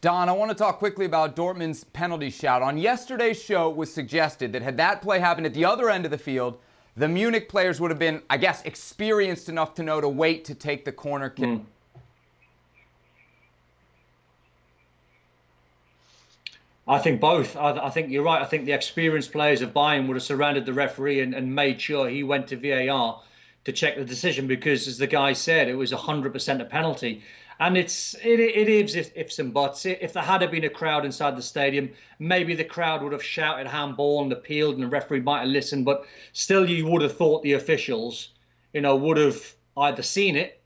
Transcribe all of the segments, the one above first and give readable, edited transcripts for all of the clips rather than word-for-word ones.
Don, I want to talk quickly about Dortmund's penalty shout. On yesterday's show, it was suggested that had that play happened at the other end of the field, the Munich players would have been, I guess, experienced enough to know to wait to take the corner kick. I think both. I think you're right. I think the experienced players of Bayern would have surrounded the referee and made sure he went to VAR to check the decision, because, as the guy said, it was 100% a penalty. And it is ifs and buts. If there had been a crowd inside the stadium, maybe the crowd would have shouted handball and appealed, and the referee might have listened. But still, you would have thought the officials, would have either seen it,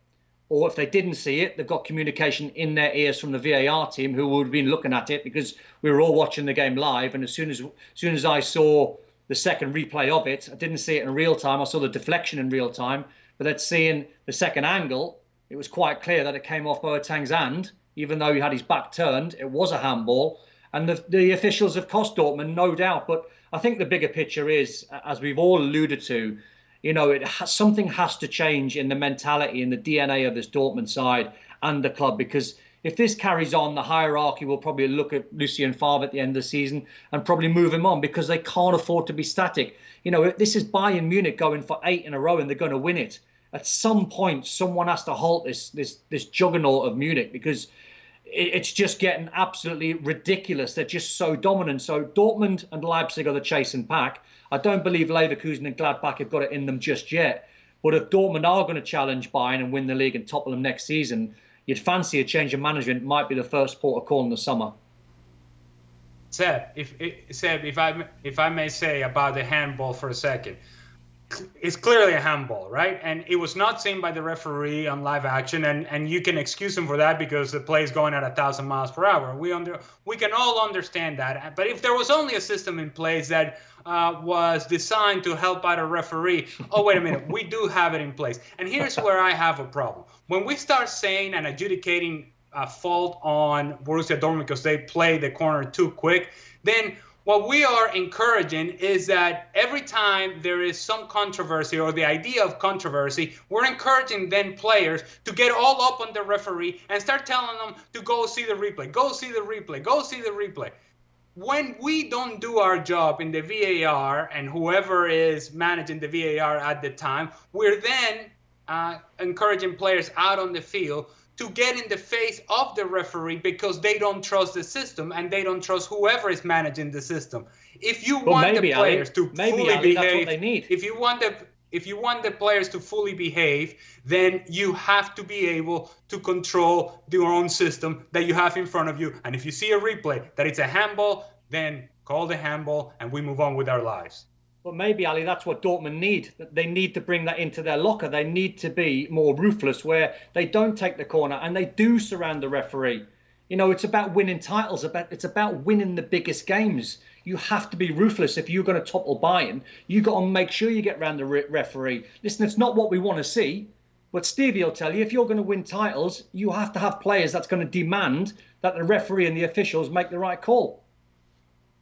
or if they didn't see it, they've got communication in their ears from the VAR team, who would have been looking at it, because we were all watching the game live. And as soon as I saw the second replay of it, I didn't see it in real time. I saw the deflection in real time, but that's seeing the second angle. It was quite clear that it came off Boateng's hand, even though he had his back turned. It was a handball, and the officials have cost Dortmund, no doubt. But I think the bigger picture is, as we've all alluded to, something has to change in the mentality and the DNA of this Dortmund side and the club, because if this carries on, the hierarchy will probably look at Lucien Favre at the end of the season and probably move him on, because they can't afford to be static. This is Bayern Munich going for 8 in a row, and they're going to win it. At some point, someone has to halt this juggernaut of Munich, because it's just getting absolutely ridiculous. They're just so dominant. So Dortmund and Leipzig are the chasing pack. I don't believe Leverkusen and Gladbach have got it in them just yet. But if Dortmund are going to challenge Bayern and win the league and topple them next season, you'd fancy a change of management might be the first port of call in the summer. Seb, if I may say about the handball for a second. It's clearly a handball, right? And it was not seen by the referee on live action, and you can excuse him for that because the play is going at 1,000 miles per hour. We can all understand that. But if there was only a system in place that was designed to help out a referee, oh, wait a minute, we do have it in place. And here's where I have a problem. When we start saying and adjudicating a fault on Borussia Dortmund because they play the corner too quick, then what we are encouraging is that every time there is some controversy or the idea of controversy, we're encouraging then players to get all up on the referee and start telling them to go see the replay, go see the replay, go see the replay. When we don't do our job in the VAR and whoever is managing the VAR at the time, we're then encouraging players out on the field to get in the face of the referee because they don't trust the system and they don't trust whoever is managing the system. If you want the players to fully behave, that's what they need. If you want the players to fully behave, then you have to be able to control your own system that you have in front of you. And if you see a replay that it's a handball, then call the handball and we move on with our lives. But maybe, Ali, that's what Dortmund need. They need to bring that into their locker. They need to be more ruthless, where they don't take the corner and they do surround the referee. It's about winning titles. It's about winning the biggest games. You have to be ruthless if you're going to topple Bayern. You got to make sure you get around the referee. Listen, it's not what we want to see, but Stevie will tell you, if you're going to win titles, you have to have players that's going to demand that the referee and the officials make the right call.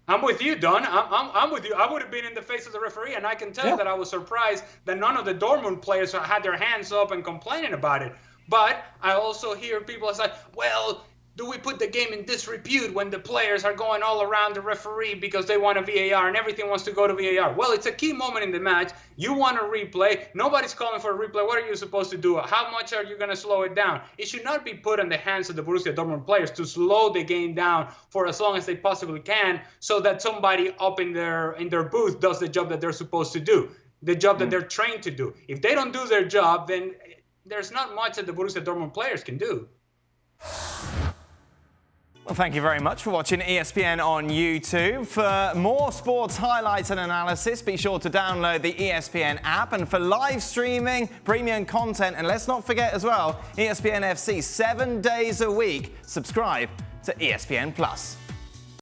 I'm with you, Don. I'm with you. I would have been in the face of the referee, and I can tell that I was surprised that none of the Dortmund players had their hands up and complaining about it. But I also hear people say, well, do we put the game in disrepute when the players are going all around the referee because they want a VAR and everything wants to go to VAR? Well, it's a key moment in the match. You want a replay. Nobody's calling for a replay. What are you supposed to do? How much are you going to slow it down? It should not be put in the hands of the Borussia Dortmund players to slow the game down for as long as they possibly can so that somebody up in their booth does the job that they're supposed to do, the job that they're trained to do. If they don't do their job, then there's not much that the Borussia Dortmund players can do. Well, thank you very much for watching ESPN on YouTube. For more sports highlights and analysis, be sure to download the ESPN app. And for live streaming, premium content, and let's not forget as well, ESPN FC 7 days a week. Subscribe to ESPN+.